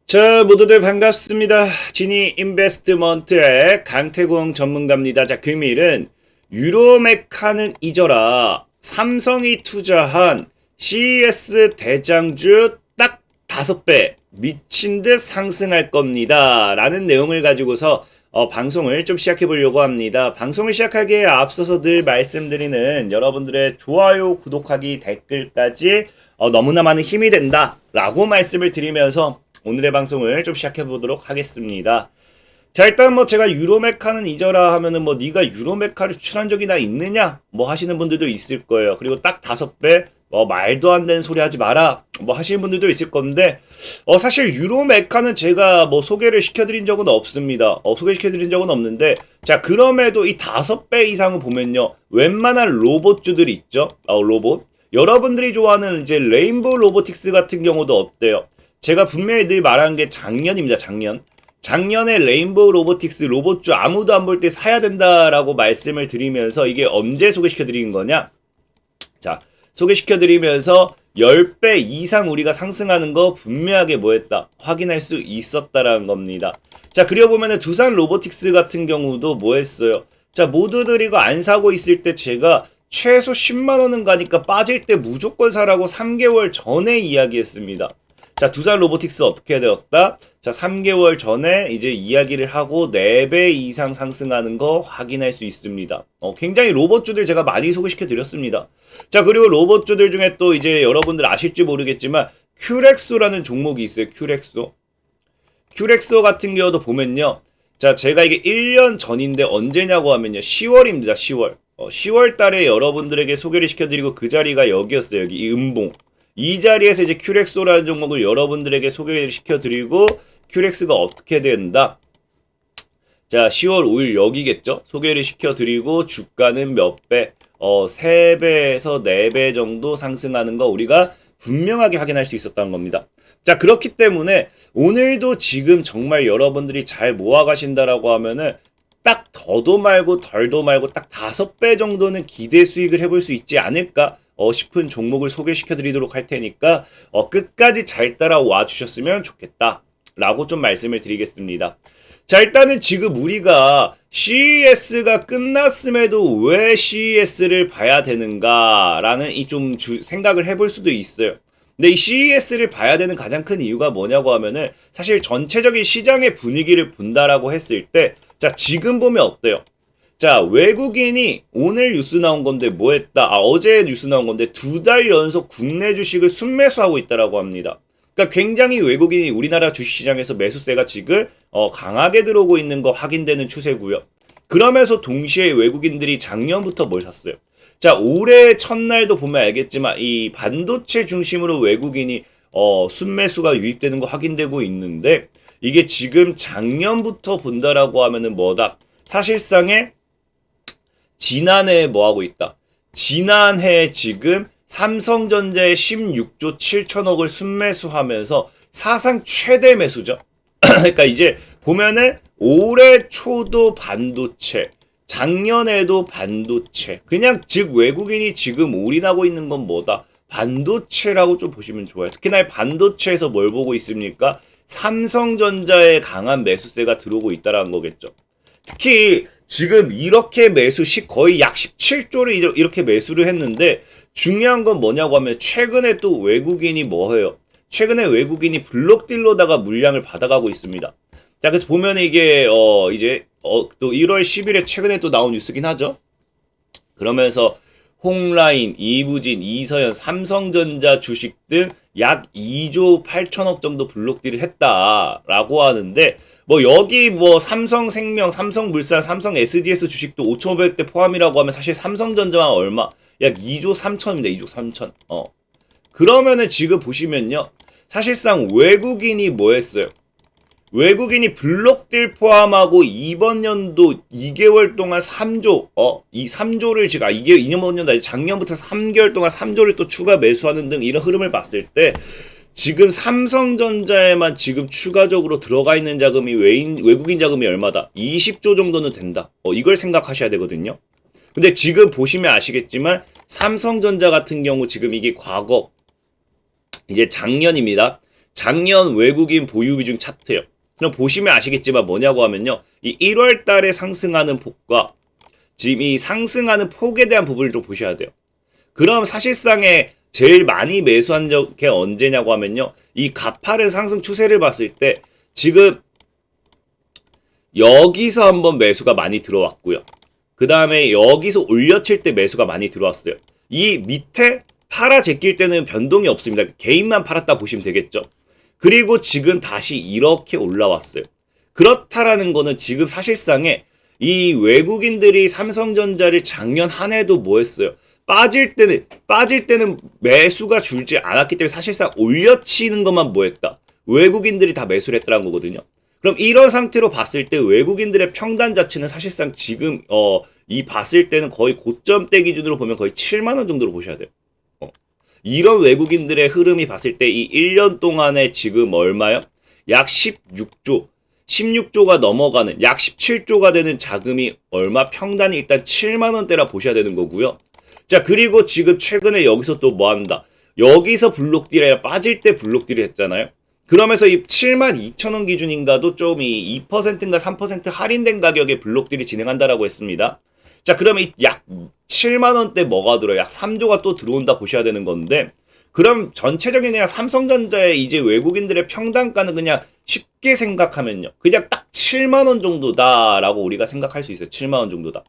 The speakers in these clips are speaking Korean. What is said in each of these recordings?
자, 모두들 반갑습니다. 지니 인베스트먼트의 강태공 전문가입니다. 자, 금일은 유로메카는 잊어라. 삼성이 투자한 CES 대장주 딱 5배 미친 듯 상승할 겁니다. 라는 내용을 가지고서 방송을 좀 시작해 보려고 합니다. 방송을 시작하기에 앞서서 늘 말씀드리는 여러분들의 좋아요, 구독하기, 댓글까지 너무나 많은 힘이 된다. 라고 말씀을 드리면서 오늘의 방송을 좀 시작해 보도록 하겠습니다. 자, 일단 제가 유로메카는 잊어라 하면은 네가 유로메카를 추천한 적이 나 있느냐? 하시는 분들도 있을 거예요. 그리고 딱 5배 말도 안 되는 소리 하지 마라. 하시는 분들도 있을 건데 사실 유로메카는 제가 소개를 시켜드린 적은 없습니다. 소개시켜드린 적은 없는데 자, 그럼에도 이 5배 이상을 보면요. 웬만한 로봇주들이 있죠. 로봇. 여러분들이 좋아하는 이제 레인보우 로보틱스 같은 경우도 어때요? 제가 분명히 늘 말한 게 작년입니다. 작년에 레인보우 로보틱스 로봇주 아무도 안 볼 때 사야 된다라고 말씀을 드리면서 이게 언제 소개시켜 드린 거냐? 자, 소개시켜 드리면서 10배 이상 우리가 상승하는 거 분명하게 뭐했다? 확인할 수 있었다라는 겁니다. 자, 그리고 보면은 두산 로보틱스 같은 경우도 뭐했어요? 자, 모두들 이거 안 사고 있을 때 제가 최소 10만 원은 가니까 빠질 때 무조건 사라고 3개월 전에 이야기했습니다. 자, 두산 로보틱스 어떻게 되었다? 자, 3개월 전에 이제 이야기를 하고 4배 이상 상승하는 거 확인할 수 있습니다. 굉장히 로봇주들 제가 많이 소개시켜 드렸습니다. 자, 그리고 로봇주들 중에 또 이제 여러분들 아실지 모르겠지만 큐렉소라는 종목이 있어요. 큐렉소 같은 경우도 보면요. 자, 제가 이게 1년 전인데 언제냐고 하면요. 10월입니다. 10월 달에 여러분들에게 소개를 시켜드리고 그 자리가 여기였어요. 여기 이 음봉. 이 자리에서 이제 큐렉소라는 종목을 여러분들에게 소개를 시켜드리고 큐렉스가 어떻게 된다? 자, 10월 5일 여기겠죠? 소개를 시켜드리고 주가는 몇 배? 3배에서 4배 정도 상승하는 거 우리가 분명하게 확인할 수 있었다는 겁니다. 자, 그렇기 때문에 오늘도 지금 정말 여러분들이 잘 모아가신다라고 하면은 딱 더도 말고 덜도 말고 딱 5배 정도는 기대 수익을 해볼 수 있지 않을까? 싶은 종목을 소개시켜 드리도록 할 테니까 끝까지 잘 따라와 주셨으면 좋겠다 라고 좀 말씀을 드리겠습니다. 자, 일단은 지금 우리가 CES가 끝났음에도 왜 CES를 봐야 되는가 라는 이 좀 생각을 해볼 수도 있어요. 근데 이 CES를 봐야 되는 가장 큰 이유가 뭐냐고 하면은 사실 전체적인 시장의 분위기를 본다라고 했을 때 자, 지금 보면 어때요? 자, 외국인이 오늘 뉴스 나온 건데 뭐 했다? 어제 뉴스 나온 건데 2달 연속 국내 주식을 순매수하고 있다라고 합니다. 그러니까 굉장히 외국인이 우리나라 주식시장에서 매수세가 지금 강하게 들어오고 있는 거 확인되는 추세고요. 그러면서 동시에 외국인들이 작년부터 뭘 샀어요? 자, 올해 첫날도 보면 알겠지만 이 반도체 중심으로 외국인이 순매수가 유입되는 거 확인되고 있는데 이게 지금 작년부터 본다라고 하면은 뭐다? 사실상에 지난해에 뭐하고 있다? 지난해에 지금 삼성전자의 16조 7천억을 순매수하면서 사상 최대 매수죠. 그러니까 이제 보면은 올해 초도 반도체, 작년에도 반도체. 그냥 즉 외국인이 지금 올인하고 있는 건 뭐다? 반도체라고 좀 보시면 좋아요. 특히나 반도체에서 뭘 보고 있습니까? 삼성전자의 강한 매수세가 들어오고 있다라는 거겠죠. 특히 지금 이렇게 거의 약 17조를 이렇게 매수를 했는데 중요한 건 뭐냐고 하면 최근에 또 외국인이 뭐해요? 최근에 외국인이 블록딜로다가 물량을 받아가고 있습니다. 자, 그래서 보면 이게 이제 또 1월 10일에 최근에 또 나온 뉴스긴 하죠. 그러면서 홍라인, 이부진, 이서연, 삼성전자 주식 등 약 2조 8천억 정도 블록딜을 했다라고 하는데 여기 삼성생명, 삼성물산, 삼성 SDS 주식도 5,500대 포함이라고 하면 사실 삼성전자만 얼마? 약 2조 3천입니다. 2조 3천. 그러면은 지금 보시면요. 사실상 외국인이 뭐 했어요? 외국인이 블록딜 포함하고 이번 연도 2개월 동안 3조, 이 3조를 지금, 이게 2년 연도 작년부터 3개월 동안 3조를 또 추가 매수하는 등 이런 흐름을 봤을 때 지금 삼성전자에만 지금 추가적으로 들어가 있는 자금이 외국인 자금이 얼마다? 20조 정도는 된다. 이걸 생각하셔야 되거든요. 근데 지금 보시면 아시겠지만 삼성전자 같은 경우 지금 이게 과거 이제 작년입니다. 작년 외국인 보유 비중 차트요. 그럼 보시면 아시겠지만 뭐냐고 하면요. 이 1월 달에 상승하는 폭과 지금 이 상승하는 폭에 대한 부분을 좀 보셔야 돼요. 그럼 사실상에 제일 많이 매수한 적이 언제냐고 하면요. 이 가파른 상승 추세를 봤을 때 지금 여기서 한번 매수가 많이 들어왔고요. 그 다음에 여기서 올려칠 때 매수가 많이 들어왔어요. 이 밑에 팔아 제낄 때는 변동이 없습니다. 개인만 팔았다 보시면 되겠죠. 그리고 지금 다시 이렇게 올라왔어요. 그렇다라는 거는 지금 사실상에 이 외국인들이 삼성전자를 작년 한 해도 뭐 했어요? 빠질 때는 매수가 줄지 않았기 때문에 사실상 올려치는 것만 뭐 했다? 외국인들이 다 매수를 했다는 거거든요. 그럼 이런 상태로 봤을 때 외국인들의 평단 자체는 사실상 지금 이 봤을 때는 거의 고점대 기준으로 보면 거의 7만 원 정도로 보셔야 돼요. 이런 외국인들의 흐름이 봤을 때 이 1년 동안에 지금 얼마요? 약 16조가 넘어가는 약 17조가 되는 자금이 얼마? 평단이 일단 7만 원대라 보셔야 되는 거고요. 자, 그리고 지금 최근에 여기서 또 뭐 한다? 여기서 블록딜이 아니라 빠질 때 블록딜이 했잖아요. 그러면서 이 72,000원 기준인가도 좀 이 2%인가 3% 할인된 가격에 블록딜이 진행한다라고 했습니다. 자, 그러면 약 7만 원대 뭐가 들어요? 약 3조가 또 들어온다 보셔야 되는 건데, 그럼 전체적인 그냥 삼성전자의 이제 외국인들의 평단가는 그냥 쉽게 생각하면요. 그냥 딱 7만 원 정도다라고 우리가 생각할 수 있어요. 7만 원 정도다.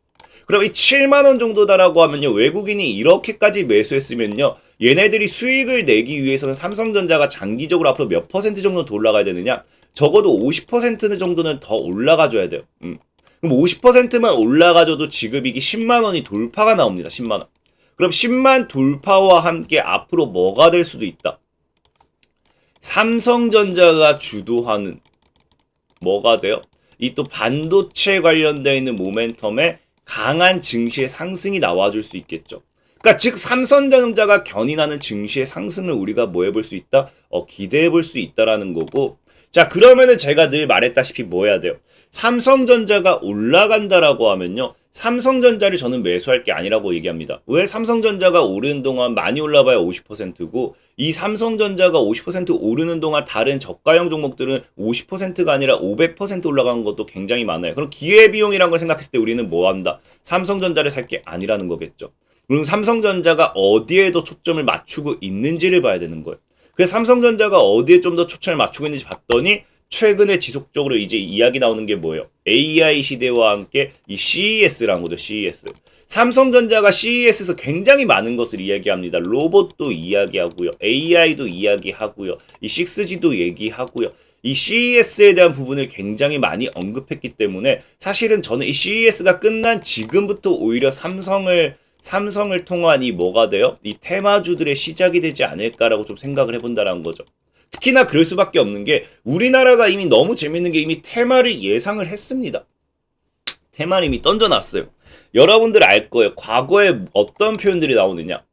그럼 이 7만 원 정도다라고 하면요. 외국인이 이렇게까지 매수했으면요. 얘네들이 수익을 내기 위해서는 삼성전자가 장기적으로 앞으로 몇 퍼센트 정도 더 올라가야 되느냐? 적어도 50% 정도는 더 올라가줘야 돼요. 그럼 50%만 올라가줘도 지급이익이 10만 원이 돌파가 나옵니다. 10만 원. 그럼 10만 돌파와 함께 앞으로 뭐가 될 수도 있다. 삼성전자가 주도하는 뭐가 돼요? 이 또 반도체 관련되어 있는 모멘텀에 강한 증시의 상승이 나와줄 수 있겠죠. 그러니까 즉 삼성전자가 견인하는 증시의 상승을 우리가 뭐 해볼 수 있다? 기대해 볼 수 있다라는 거고. 자, 그러면은 제가 늘 말했다시피 뭐 해야 돼요? 삼성전자가 올라간다라고 하면요. 삼성전자를 저는 매수할 게 아니라고 얘기합니다. 왜? 삼성전자가 오르는 동안 많이 올라봐야 50%고 이 삼성전자가 50% 오르는 동안 다른 저가형 종목들은 50%가 아니라 500% 올라간 것도 굉장히 많아요. 그럼 기회비용이라는 걸 생각했을 때 우리는 뭐 한다? 삼성전자를 살 게 아니라는 거겠죠. 그럼 삼성전자가 어디에 더 초점을 맞추고 있는지를 봐야 되는 거예요. 그래서 삼성전자가 어디에 좀 더 초점을 맞추고 있는지 봤더니 최근에 지속적으로 이제 이야기 나오는 게 뭐예요? AI 시대와 함께 이 CES라는 거죠. CES. 삼성전자가 CES에서 굉장히 많은 것을 이야기합니다. 로봇도 이야기하고요. AI도 이야기하고요. 이 6G도 얘기하고요. 이 CES에 대한 부분을 굉장히 많이 언급했기 때문에 사실은 저는 이 CES가 끝난 지금부터 오히려 삼성을 통한 이 뭐가 돼요? 이 테마주들의 시작이 되지 않을까라고 좀 생각을 해본다라는 거죠. 특히나 그럴 수밖에 없는 게 우리나라가 이미 너무 재밌는 게 이미 테마를 예상을 했습니다. 테마를 이미 던져놨어요. 여러분들 알 거예요. 과거에 어떤 표현들이 나오느냐.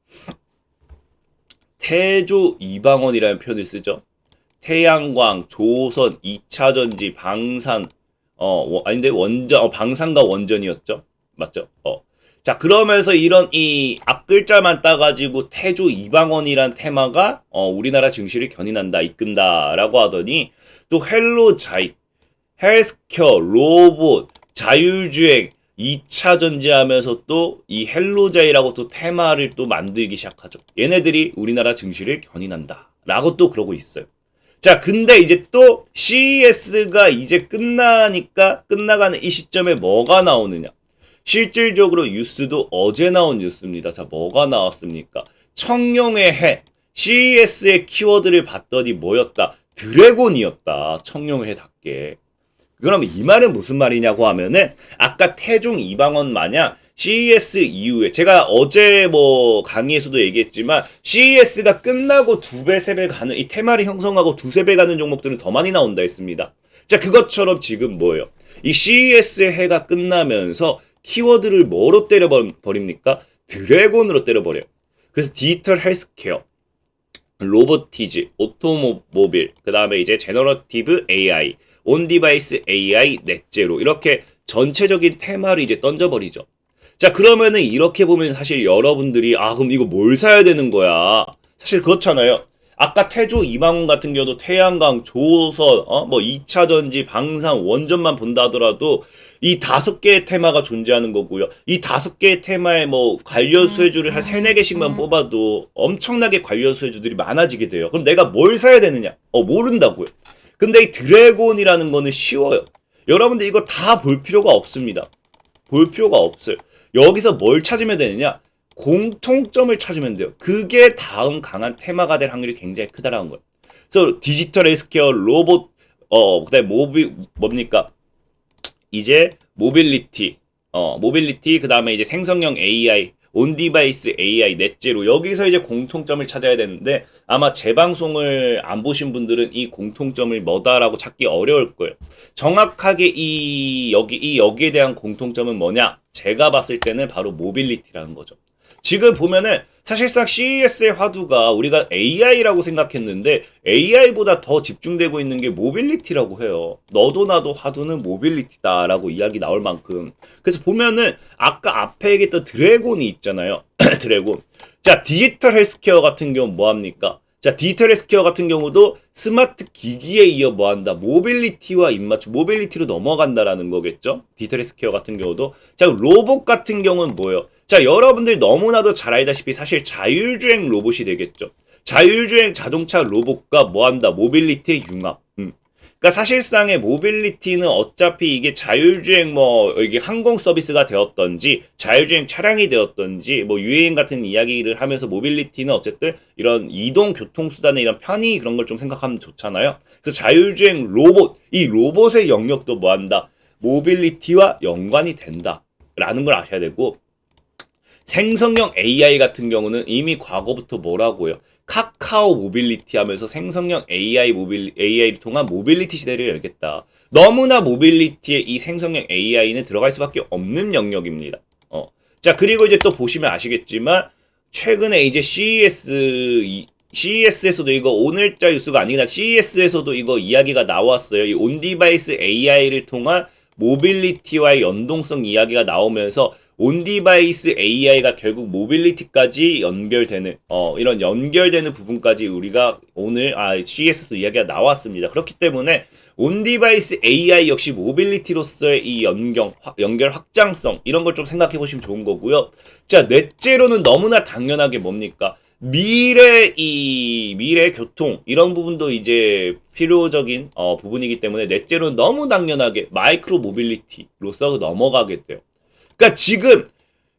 태조 이방원이라는 표현을 쓰죠. 태양광, 조선, 2차전지, 방산, 아닌데 방산과 원전이었죠. 맞죠? 자, 그러면서 이런 이 앞글자만 따가지고 태조 이방원이란 테마가 우리나라 증시를 견인한다, 이끈다라고 하더니 또 헬로자이, 헬스케어, 로봇, 자율주행, 2차 전지하면서 또 이 헬로자이라고 또 테마를 또 만들기 시작하죠. 얘네들이 우리나라 증시를 견인한다 라고 또 그러고 있어요. 자, 근데 이제 또 CES가 이제 끝나가는 이 시점에 뭐가 나오느냐. 실질적으로 뉴스도 어제 나온 뉴스입니다. 자, 뭐가 나왔습니까? 청룡의 해. CES의 키워드를 봤더니 뭐였다? 드래곤이었다. 청룡의 해답게. 그럼 이 말은 무슨 말이냐고 하면은 아까 태종 이방원 마냥 CES 이후에 제가 어제 뭐 강의에서도 얘기했지만 CES가 끝나고 2배, 3배 가는 이 테마를 형성하고 2, 3배 가는 종목들은 더 많이 나온다 했습니다. 자, 그것처럼 지금 뭐예요? 이 CES의 해가 끝나면서 키워드를 뭐로 때려버립니까? 드래곤으로 때려버려요. 그래서 디지털 헬스케어, 로보티즈, 오토모빌, 그 다음에 이제 제너러티브 AI, 온디바이스 AI, 넷제로 이렇게 전체적인 테마를 이제 던져버리죠. 자, 그러면은 이렇게 보면 사실 여러분들이 그럼 이거 뭘 사야 되는 거야? 사실 그렇잖아요. 아까 태조 이방원 같은 경우도 태양광, 조선, 뭐 2차 전지, 방산, 원전만 본다 하더라도 이 5개의 테마가 존재하는 거고요. 이 5개의 테마에 뭐 관련 수혜주를 한 3, 4개씩만 뽑아도 엄청나게 관련 수혜주들이 많아지게 돼요. 그럼 내가 뭘 사야 되느냐? 모른다고요. 근데 이 드래곤이라는 거는 쉬워요. 여러분들 이거 다 볼 필요가 없습니다. 볼 필요가 없어요. 여기서 뭘 찾으면 되느냐? 공통점을 찾으면 돼요. 그게 다음 강한 테마가 될 확률이 굉장히 크다라는 거예요. 그래서 디지털 헬스케어, 로봇, 그다음에 뭡니까? 이제 모빌리티, 그 다음에 이제 생성형 AI, 온디바이스 AI, 넷제로 여기서 이제 공통점을 찾아야 되는데 아마 제 방송을 안 보신 분들은 이 공통점을 뭐다라고 찾기 어려울 거예요. 정확하게 여기에 대한 공통점은 뭐냐? 제가 봤을 때는 바로 모빌리티라는 거죠. 지금 보면은 사실상 CES의 화두가 우리가 AI라고 생각했는데 AI보다 더 집중되고 있는 게 모빌리티라고 해요. 너도 나도 화두는 모빌리티다라고 이야기 나올 만큼. 그래서 보면은 아까 앞에 얘기했던 드래곤이 있잖아요. 드래곤. 자, 디지털 헬스케어 같은 경우 뭐합니까? 자, 디지털 헬스케어 같은 경우도 스마트 기기에 이어 뭐한다? 모빌리티와 입맞춤, 모빌리티로 넘어간다라는 거겠죠? 디지털 헬스케어 같은 경우도. 자, 로봇 같은 경우는 뭐예요? 자, 여러분들 너무나도 잘 알다시피 사실 자율주행 로봇이 되겠죠. 자율주행 자동차 로봇과 뭐한다? 모빌리티의 융합. 그러니까 사실상의 모빌리티는 어차피 이게 자율주행 이게 항공 서비스가 되었던지 자율주행 차량이 되었던지 뭐 유해인 같은 이야기를 하면서 모빌리티는 어쨌든 이런 이동 교통수단의 이런 편의 그런 걸 좀 생각하면 좋잖아요. 그래서 자율주행 로봇, 이 로봇의 영역도 뭐한다? 모빌리티와 연관이 된다라는 걸 아셔야 되고 생성형 AI 같은 경우는 이미 과거부터 뭐라고요? 카카오 모빌리티 하면서 생성형 AI를 통한 모빌리티 시대를 열겠다. 너무나 모빌리티에 이 생성형 AI는 들어갈 수밖에 없는 영역입니다. 자, 그리고 이제 또 보시면 아시겠지만 최근에 이제 CES에서도 이거 오늘자 뉴스가 아니라 CES에서도 이거 이야기가 나왔어요. 이 온디바이스 AI를 통한 모빌리티와의 연동성 이야기가 나오면서 온디바이스 AI가 결국 모빌리티까지 연결되는 이런 연결되는 부분까지 우리가 오늘 CES도 이야기가 나왔습니다. 그렇기 때문에 온디바이스 AI 역시 모빌리티로서의 이 연결 확장성 이런 걸 좀 생각해 보시면 좋은 거고요. 자, 넷째로는 너무나 당연하게 뭡니까? 미래 교통 이런 부분도 이제 필요적인 부분이기 때문에 넷째로는 너무 당연하게 마이크로 모빌리티로서 넘어가게 돼요. 그러니까 지금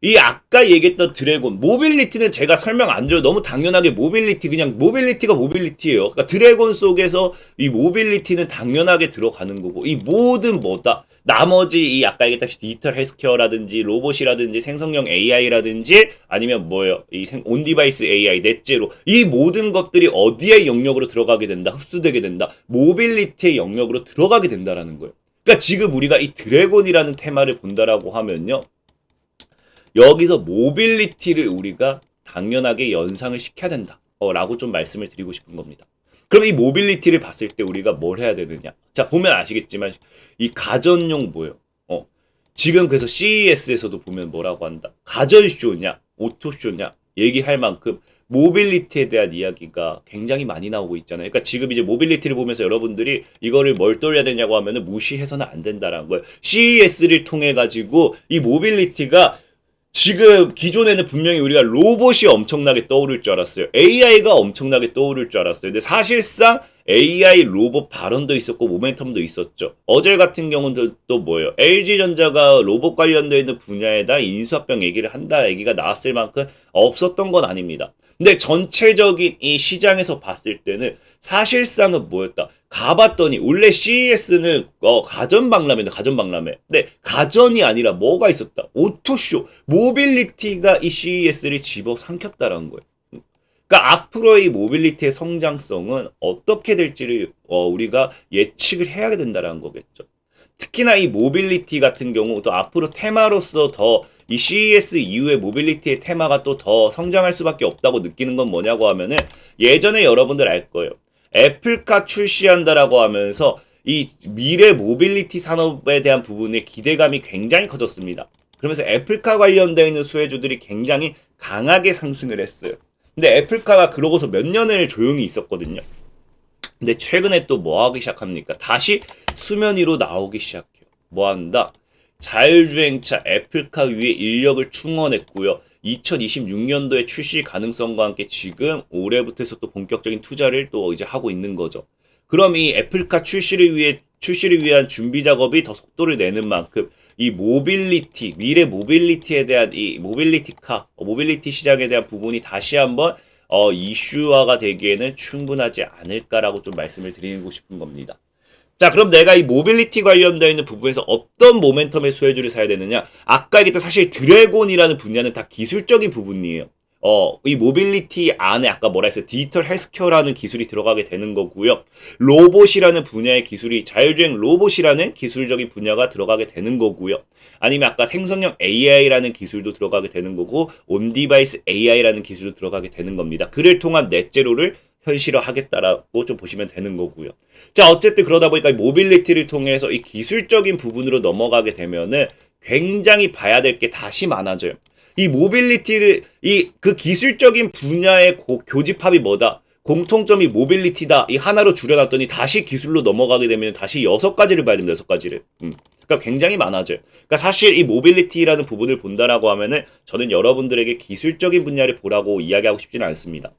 이 아까 얘기했던 드래곤 모빌리티는 제가 설명 안 드려도 너무 당연하게 모빌리티 그냥 모빌리티가 모빌리티예요. 그러니까 드래곤 속에서 이 모빌리티는 당연하게 들어가는 거고 이 모든 뭐다 나머지 이 아까 얘기했다시피 디지털 헬스케어라든지 로봇이라든지 생성형 AI라든지 아니면 뭐예요 이 온디바이스 AI 넷제로 이 모든 것들이 어디의 영역으로 들어가게 된다 흡수되게 된다 모빌리티의 영역으로 들어가게 된다라는 거예요. 그러니까 지금 우리가 이 드래곤이라는 테마를 본다라고 하면요. 여기서 모빌리티를 우리가 당연하게 연상을 시켜야 된다. 라고 좀 말씀을 드리고 싶은 겁니다. 그럼 이 모빌리티를 봤을 때 우리가 뭘 해야 되느냐. 자, 보면 아시겠지만 이 가전용 뭐예요? 지금 그래서 CES에서도 보면 뭐라고 한다. 가전쇼냐, 오토쇼냐 얘기할 만큼 모빌리티에 대한 이야기가 굉장히 많이 나오고 있잖아요. 그러니까 지금 이제 모빌리티를 보면서 여러분들이 이거를 뭘 떠올려야 되냐고 하면은 무시해서는 안 된다라는 거예요. CES를 통해 가지고 이 모빌리티가 지금 기존에는 분명히 우리가 로봇이 엄청나게 떠오를 줄 알았어요. AI가 엄청나게 떠오를 줄 알았어요. 근데 사실상 AI 로봇 발언도 있었고 모멘텀도 있었죠. 어제 같은 경우는 또 뭐예요? LG전자가 로봇 관련되어 있는 분야에다 인수합병 얘기를 한다 얘기가 나왔을 만큼 없었던 건 아닙니다. 근데 전체적인 이 시장에서 봤을 때는 사실상은 뭐였다? 가봤더니 원래 CES는 가전박람회인데 가전박람회. 근데 가전이 아니라 뭐가 있었다? 오토쇼, 모빌리티가 이 CES를 집어삼켰다라는 거예요. 그러니까 앞으로의 모빌리티의 성장성은 어떻게 될지를 우리가 예측을 해야 된다라는 거겠죠. 특히나 이 모빌리티 같은 경우 또 앞으로 테마로서 더 이 CES 이후에 모빌리티의 테마가 또 더 성장할 수밖에 없다고 느끼는 건 뭐냐고 하면은 예전에 여러분들 알 거예요. 애플카 출시한다라고 하면서 이 미래 모빌리티 산업에 대한 부분의 기대감이 굉장히 커졌습니다. 그러면서 애플카 관련되어 있는 수혜주들이 굉장히 강하게 상승을 했어요. 근데 애플카가 그러고서 몇 년을 조용히 있었거든요. 근데 최근에 또 뭐 하기 시작합니까? 다시 수면 위로 나오기 시작해요. 뭐 한다? 자율주행차 애플카 위에 인력을 충원했고요. 2026년도에 출시 가능성과 함께 지금 올해부터 해서 또 본격적인 투자를 또 이제 하고 있는 거죠. 그럼 이 애플카 출시를 위한 준비 작업이 더 속도를 내는 만큼 이 모빌리티, 미래 모빌리티에 대한 이 모빌리티 시장에 대한 부분이 다시 한번 이슈화가 되기에는 충분하지 않을까라고 좀 말씀을 드리고 싶은 겁니다. 자, 그럼 내가 이 모빌리티 관련되어 있는 부분에서 어떤 모멘텀의 수혜주를 사야 되느냐? 아까 얘기했던 사실 드래곤이라는 분야는 다 기술적인 부분이에요. 이 모빌리티 안에 아까 뭐라 했어요? 디지털 헬스케어라는 기술이 들어가게 되는 거고요. 로봇이라는 분야의 기술이 자율주행 로봇이라는 기술적인 분야가 들어가게 되는 거고요. 아니면 아까 생성형 AI라는 기술도 들어가게 되는 거고 온디바이스 AI라는 기술도 들어가게 되는 겁니다. 그를 통한 넷제로를 현실화하겠다라고 좀 보시면 되는 거고요. 자, 어쨌든 그러다 보니까 모빌리티를 통해서 이 기술적인 부분으로 넘어가게 되면은 굉장히 봐야 될 게 다시 많아져요. 이 모빌리티를 그 기술적인 분야의 교집합이 뭐다? 공통점이 모빌리티다. 이 하나로 줄여놨더니 다시 기술로 넘어가게 되면 다시 6가지를 봐야 됩니다. 6가지를. 그러니까 굉장히 많아져요. 그러니까 사실 이 모빌리티라는 부분을 본다라고 하면은 저는 여러분들에게 기술적인 분야를 보라고 이야기하고 싶지는 않습니다.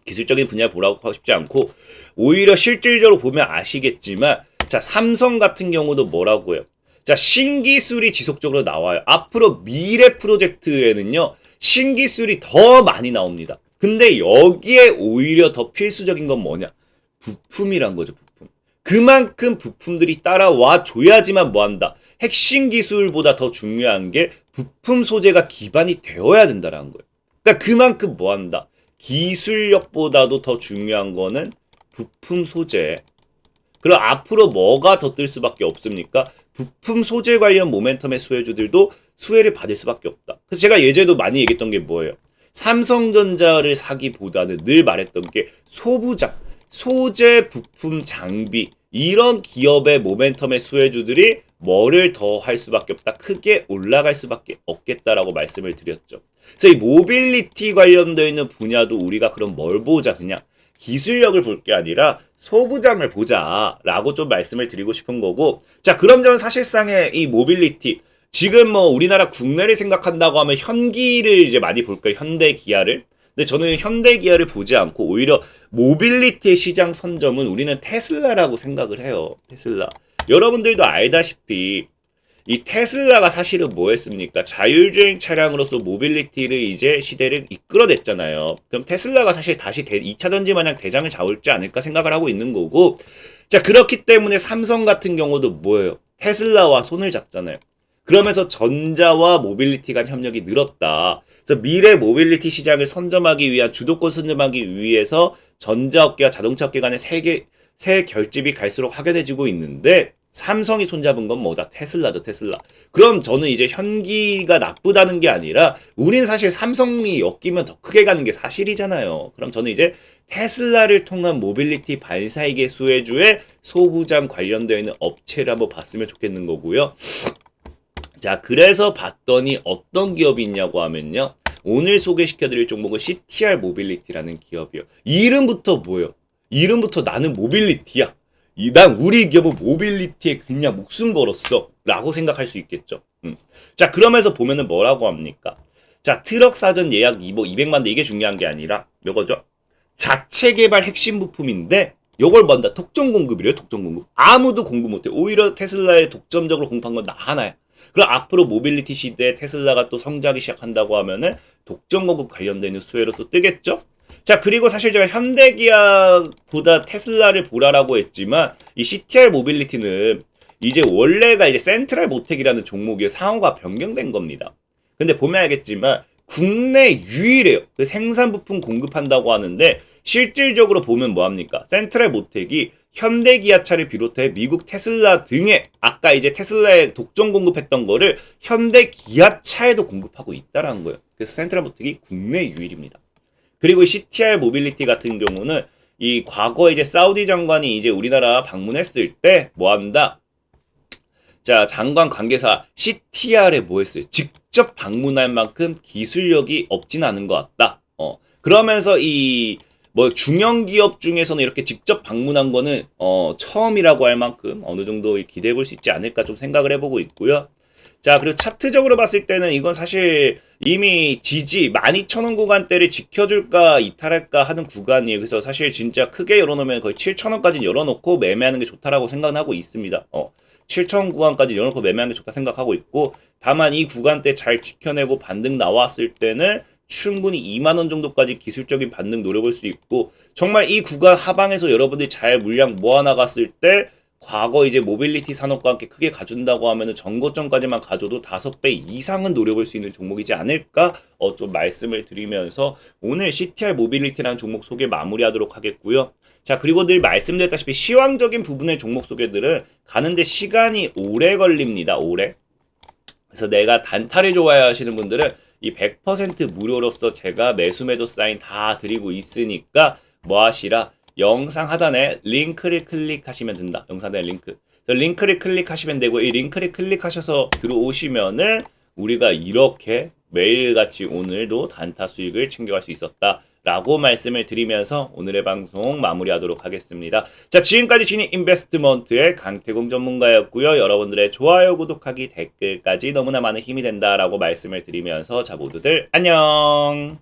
기술적인 분야를 보라고 하고 싶지 않고 오히려 실질적으로 보면 아시겠지만 자, 삼성 같은 경우도 뭐라고 해요? 자, 신기술이 지속적으로 나와요. 앞으로 미래 프로젝트에는요, 신기술이 더 많이 나옵니다. 근데 여기에 오히려 더 필수적인 건 뭐냐? 부품이란 거죠, 부품. 그만큼 부품들이 따라와 줘야지만 뭐 한다? 핵심 기술보다 더 중요한 게 부품 소재가 기반이 되어야 된다는 거예요. 그러니까 그만큼 뭐 한다? 기술력보다도 더 중요한 거는 부품 소재. 그럼 앞으로 뭐가 더 뜰 수밖에 없습니까? 부품 소재 관련 모멘텀의 수혜주들도 수혜를 받을 수밖에 없다. 그래서 제가 예전에도 많이 얘기했던 게 뭐예요? 삼성전자를 사기보다는 늘 말했던 게 소부장, 소재, 부품, 장비 이런 기업의 모멘텀의 수혜주들이 뭐를 더 할 수밖에 없다. 크게 올라갈 수밖에 없겠다라고 말씀을 드렸죠. 그래서 이 모빌리티 관련되어 있는 분야도 우리가 그럼 뭘 보자? 그냥 기술력을 볼 게 아니라 소부장을 보자라고 좀 말씀을 드리고 싶은 거고, 자, 그럼 저는 사실상의 이 모빌리티 지금 뭐 우리나라 국내를 생각한다고 하면 현기를 이제 많이 볼 거예요. 현대 기아를. 근데 저는 현대 기아를 보지 않고 오히려 모빌리티의 시장 선점은 우리는 테슬라라고 생각을 해요. 테슬라. 여러분들도 알다시피 이 테슬라가 사실은 뭐 했습니까? 자율주행 차량으로서 모빌리티를 이제 시대를 이끌어냈잖아요. 그럼 테슬라가 사실 다시 2차 전지 마냥 대장을 잡을지 않을까 생각을 하고 있는 거고, 자, 그렇기 때문에 삼성 같은 경우도 뭐예요? 테슬라와 손을 잡잖아요. 그러면서 전자와 모빌리티 간 협력이 늘었다. 그래서 미래 모빌리티 시장을 선점하기 위한 주도권 선점하기 위해서 전자업계와 자동차업계 간의 새 결집이 갈수록 확연해지고 있는데 삼성이 손잡은 건 뭐다? 테슬라죠, 테슬라. 그럼 저는 이제 현기가 나쁘다는 게 아니라 우린 사실 삼성이 엮이면 더 크게 가는 게 사실이잖아요. 그럼 저는 이제 테슬라를 통한 모빌리티 반사이계 수혜주의 소부장 관련되어 있는 업체를 한번 봤으면 좋겠는 거고요. 자, 그래서 봤더니 어떤 기업이 있냐고 하면요. 오늘 소개시켜드릴 종목은 CTR 모빌리티라는 기업이요. 이름부터 뭐예요? 이름부터 나는 모빌리티야. 난 우리 기업은 모빌리티에 그냥 목숨 걸었어 라고 생각할 수 있겠죠. 자, 그러면서 보면은 뭐라고 합니까? 자, 트럭 사전 예약 200만 대 이게 중요한 게 아니라 요거죠. 자체 개발 핵심 부품인데 요걸 뭔다? 독점 공급이래요. 독점 공급. 아무도 공급 못해. 오히려 테슬라에 독점적으로 공급한 건 나 하나야. 그럼 앞으로 모빌리티 시대에 테슬라가 또 성장하기 시작한다고 하면은 독점 공급 관련되는 수혜로 또 뜨겠죠? 자, 그리고 사실 제가 현대기아보다 테슬라를 보라라고 했지만 이 CTR 모빌리티는 이제 원래가 이제 센트럴 모텍이라는 종목이 상호가 변경된 겁니다. 근데 보면 알겠지만 국내 유일해요. 그 생산 부품 공급한다고 하는데 실질적으로 보면 뭐합니까? 센트럴 모텍이 현대기아차를 비롯해 미국 테슬라 등의 아까 이제 테슬라에 독점 공급했던 거를 현대기아차에도 공급하고 있다라는 거예요. 그래서 센트럴 모텍이 국내 유일입니다. 그리고 CTR 모빌리티 같은 경우는 이 과거에 이제 사우디 장관이 이제 우리나라 방문했을 때 뭐 한다? 자, 장관 관계사 CTR에 뭐 했어요? 직접 방문할 만큼 기술력이 없진 않은 것 같다. 그러면서 뭐 중형 기업 중에서는 이렇게 직접 방문한 거는 처음이라고 할 만큼 어느 정도 기대해 볼 수 있지 않을까 좀 생각을 해보고 있고요. 자, 그리고 차트적으로 봤을 때는 이건 사실 이미 지지 12,000원 구간대를 지켜줄까 이탈할까 하는 구간이에요. 그래서 사실 진짜 크게 열어놓으면 거의 7,000원까지 열어놓고 매매하는 게 좋다라고 생각하고 있습니다. 7,000원 구간까지 열어놓고 매매하는 게 좋다 생각하고 있고, 다만 이 구간대 잘 지켜내고 반등 나왔을 때는 충분히 2만원 정도까지 기술적인 반등 노려볼 수 있고, 정말 이 구간 하방에서 여러분들이 잘 물량 모아나갔을 때 과거 이제 모빌리티 산업과 함께 크게 가준다고 하면은 전고점까지만 가져도 5배 이상은 노려볼 수 있는 종목이지 않을까 좀 말씀을 드리면서 오늘 CTR 모빌리티라는 종목 소개 마무리하도록 하겠고요. 자, 그리고 늘 말씀드렸다시피 시황적인 부분의 종목 소개들은 가는데 시간이 오래 걸립니다. 오래. 그래서 내가 단타를 좋아하시는 분들은 이 100% 무료로서 제가 매수 매도 사인 다 드리고 있으니까 뭐 하시라, 영상 하단에 링크를 클릭하시면 된다. 영상 하단에 링크를 클릭하시면 되고, 이 링크를 클릭하셔서 들어오시면은 우리가 이렇게 매일같이 오늘도 단타 수익을 챙겨갈 수 있었다 라고 말씀을 드리면서 오늘의 방송 마무리하도록 하겠습니다. 자, 지금까지 진입 인베스트먼트의 강태공 전문가였고요. 여러분들의 좋아요, 구독하기, 댓글까지 너무나 많은 힘이 된다라고 말씀을 드리면서 자, 모두들 안녕.